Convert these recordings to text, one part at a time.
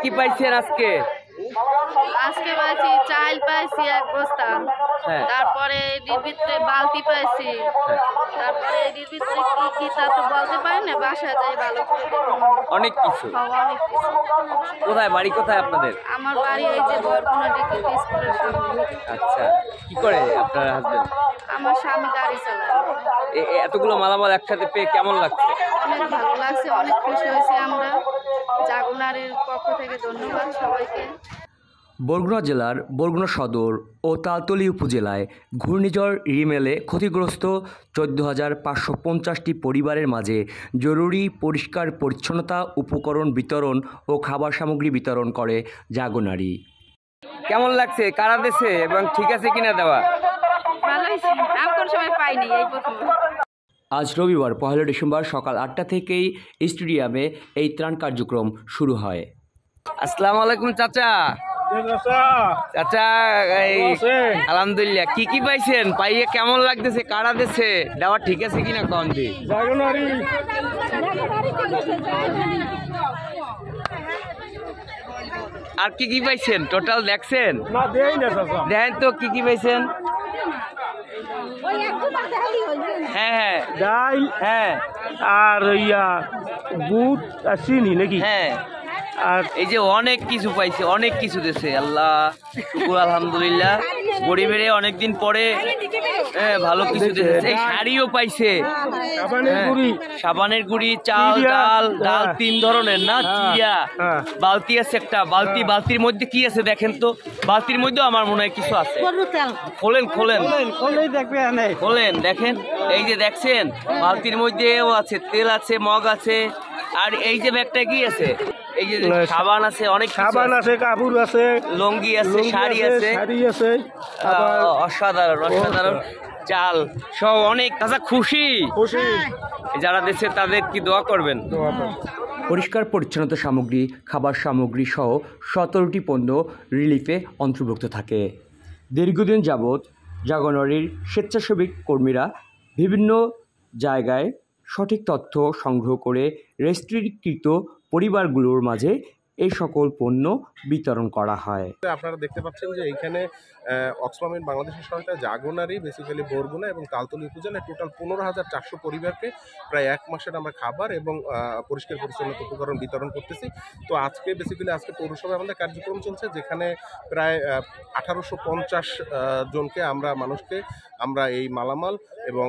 কি পাইছেন আজকে? আজকে পাইছি চাল পাইছি 1 বস্তা, তারপরে এর ভিতরে বালতি পাইছি, তারপরে এর ভিতরে কি তা তো বলতে পারি না, বাসায় যাই ভালো করে দেখব। অনেক কিছু। অনেক কিছু। কোথায় বাড়ি, কোথায় আপনাদের? আমার বাড়ি এই যে বরগুনা ডিগ্রি স্কুলের সামনে। আচ্ছা, কি করে আপনার হাজবেন্ড? আমার স্বামী গাড়ি চালায়। এতগুলো মালামাল একসাথে পেয়ে কেমন লাগছে? অনেক ভালো লাগছে, অনেক খুশি হয়েছি আমরা। জাগনারের পক্ষ থেকে ধন্যবাদ সবাইকে। বরগুনা জেলার বরগুনা সদর ও তালতলী উপজেলায় ঘূর্ণিঝড় রিমেলে ক্ষতিগ্রস্ত 14,550টি পরিবারের মাঝে জরুরি পরিষ্কার পরিচ্ছন্নতা উপকরণ বিতরণ ও খাবার সামগ্রী বিতরণ করে জাগনারী। কেমন লাগছে? কারা দেশে এবং ঠিক আছে কিনা দেওয়া? ভালো হয়েছে, আমি কোন সময় পাইনি, এই প্রথম। আজ রবিবার 1 ডিসেম্বর সকাল 8টা থেকেই স্টেডিয়ামে এই ত্রাণ কার্যক্রম শুরু হয়। আসসালামু আলাইকুম চাচা। চাচা, আলহামদুলিল্লাহ। কি পাইছেন? পাইয়ে কেমন লাগতেছে? কারা দেশে দেওয়া ঠিক আছে কিনা কন দি? আর কি পাইছেন? টোটাল দেখছেন? দেখেন তো কি পাইছেন? হ্যাঁ ডাল, হ্যাঁ, আর বুট আর চিনি নাকি? হ্যাঁ। আর এই যে অনেক কিছু পাইছে, অনেক কিছু দিয়েছে। আল্লাহ শুকুর, আলহামদুলিল্লাহ। গরিবের অনেকদিন পরে ভালো কিছু দিয়েছে। এই শাড়িও পাইছে, সাবানের গুঁড়ি, চাল, ডাল 3 ধরনের না, চিয়া, বালতি আছে একটা। বালতির মধ্যে কি আছে দেখেন তো? বালতির মধ্যেও আমার মনে হয় কিছু আছে। খোলেন দেখেন। এই যে দেখছেন, বালতির মধ্যেও আছে, তেল আছে, মগ আছে। আর এই যে ব্যাগটা কি আছে? এই যে সাবান আছে, অনেক সাবান আছে, কাপড় আছে, লুঙ্গি আছে, শাড়ি আছে। অসাধারণ চাল সব অনেক। কাঁচা খুশি যারা দেশে তাদের কি দোয়া করবেন। পরিষ্কার পরিচ্ছন্নতা সামগ্রী, খাবার সামগ্রী সহ 17টি পণ্য রিলিফে অন্তর্ভুক্ত থাকে। দীর্ঘদিন যাবৎ জাগনারীর স্বেচ্ছাসেবী কর্মীরা বিভিন্ন জায়গায় সঠিক তথ্য সংগ্রহ করে রেস্ট্রিক্টকৃত পরিবারগুলোর মাঝে এই সকল পণ্য বিতরণ করা হয়। আপনারা দেখতে পাচ্ছেন যে এইখানে অক্সফাম বাংলাদেশের সহায়তায় জাগনারী বেসিক্যালি বরগুনা এবং তালতলী উপজেলায় টোটাল 15,400 পরিবারকে প্রায় 1 মাসের আমরা খাবার এবং পরিষ্কার পরিচ্ছন্নতা উপকরণ বিতরণ করতেছি। তো আজকে পৌরসভায় আমাদের কার্যক্রম চলছে, যেখানে প্রায় 1850 জনকে মানুষকে আমরা এই মালামাল এবং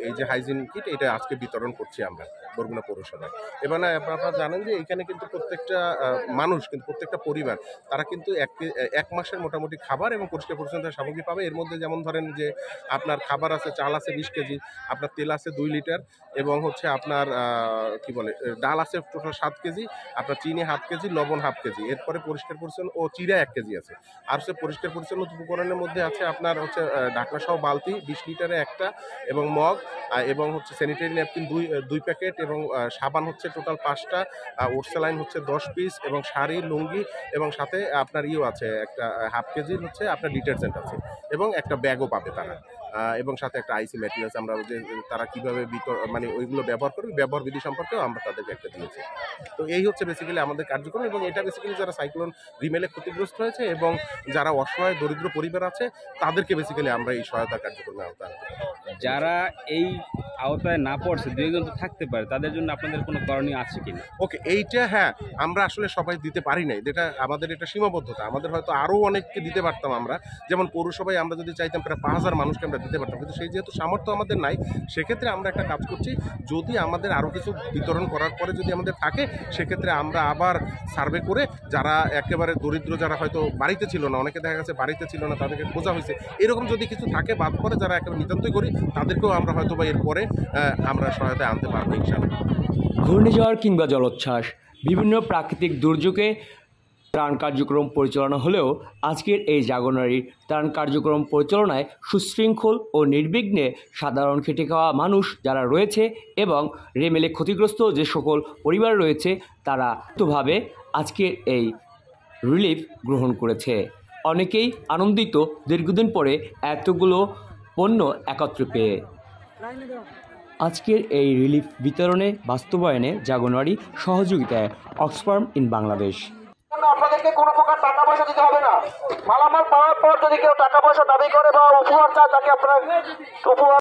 এই যে হাইজিন কিট এটা আজকে বিতরণ করছি আমরা বরগুনা পৌরসভায়। এবার আপনারা জানেন যে এখানে কিন্তু প্রত্যেকটা মানুষ, কিন্তু প্রত্যেকটা পরিবার তারা কিন্তু 1 মাসের মোটামুটি খাবার এবং পরিষ্কার পরিচ্ছন্নতার সামগ্রী পাবে। এর মধ্যে যেমন ধরেন যে আপনার খাবার আছে, চাল আছে 20 কেজি, আপনার তেল আছে 2 লিটার, এবং হচ্ছে আপনার ডাল আছে টোটাল 7 কেজি, আপনার চিনি 1/2 কেজি, লবণ 1/2 কেজি। এরপরে পরিষ্কার পরিচ্ছন্ন ও চিরা 1 কেজি আছে। আর হচ্ছে পরিষ্কার পরিচ্ছন্ন উপকরণের মধ্যে আছে আপনার হচ্ছে ঢাকনা সহ বালতি 20 লিটারে একটা, এবং মগ, এবং হচ্ছে স্যানিটারি ন্যাপকিন 2 প্যাকেট, এবং সাবান হচ্ছে টোটাল 5টা, ওরসালাইন হচ্ছে 10 পিস, এবং শাড়ি, লুঙ্গি, এবং সাথে আপনার আছে একটা 1/2 কেজির হচ্ছে আপনার ডিটারজেন্ট আছে, এবং একটা ব্যাগও পাবে তারা, এবং সাথে একটা আইসি ম্যাটেরিয়ালস আমরা যে তারা কীভাবে ওইগুলো ব্যবহার করবে, ব্যবহার বিধি সম্পর্কেও আমরা তাদেরকে একটা দিয়েছি। তো এই হচ্ছে বেসিক্যালি আমাদের কার্যক্রম, এবং এটা বেসিক্যালি যারা সাইক্লোন রিমেলে ক্ষতিগ্রস্ত হয়েছে এবং যারা অসহায় দরিদ্র পরিবার আছে তাদেরকে বেসিক্যালি আমরা এই সহায়তা কার্যক্রমে আওতায়। যারা এই আওতায় না পড়ছে, 2 জন তো থাকতে পারে, তাদের জন্য আপনাদের কোনো করণীয় আছে কিনা? ওকে, এইটা হ্যাঁ, আমরা আসলে সবাই দিতে পারি নাই, যেটা আমাদের এটা সীমাবদ্ধতা। আমাদের হয়তো আরও অনেককে দিতে পারতাম আমরা, যেমন পৌরসভায় আমরা যদি চাইতাম প্রায় 5,000 মানুষকে আমরা দিতে পারতাম, কিন্তু সেই যেহেতু সামর্থ্য আমাদের নাই, সেক্ষেত্রে আমরা একটা কাজ করছি, যদি আমাদের আরও কিছু বিতরণ করার পরে যদি আমাদের থাকে, সেক্ষেত্রে আমরা আবার সার্ভে করে যারা একেবারে দরিদ্র, যারা হয়তো বাড়িতে ছিল না, অনেকে দেখা গেছে বাড়িতে ছিল না, তাদেরকে খোঁজা হয়েছে, এরকম যদি কিছু থাকে বাদ পরে যারা একেবারে নিতান্তই করি, তাদেরকেও আমরা হয়তো বা এরপরে আমরা সহায়তায় আনতে পারবো ইনশাআল্লাহ। ঘূর্ণিঝড় কিংবা জলোচ্ছ্বাস, বিভিন্ন প্রাকৃতিক দুর্যোগে ত্রাণ কার্যক্রম পরিচালনা হলেও আজকের এই জাগনারীর ত্রাণ কার্যক্রম পরিচালনায় সুশৃঙ্খল ও নির্বিঘ্নে সাধারণ খেটে খাওয়া মানুষ যারা রয়েছে এবং রেমেলে ক্ষতিগ্রস্ত যে সকল পরিবার রয়েছে তারা ভাবে আজকের এই রিলিফ গ্রহণ করেছে। অনেকেই আনন্দিত দীর্ঘদিন পরে এতগুলো পণ্য একত্রে পেয়ে। আজকের এই রিলিফ বিতরণে বাস্তবায়নে জাগোনারি সহযোগিতায় অক্সফাম ইন বাংলাদেশ। আপনাদেরকে কোনো প্রকার টাকা পয়সা দিতে হবে না। মালামাল পাওয়ার পর যদি কেউ টাকা পয়সা দাবি করে বা উপহার চায় তাকে আপনারা উপহার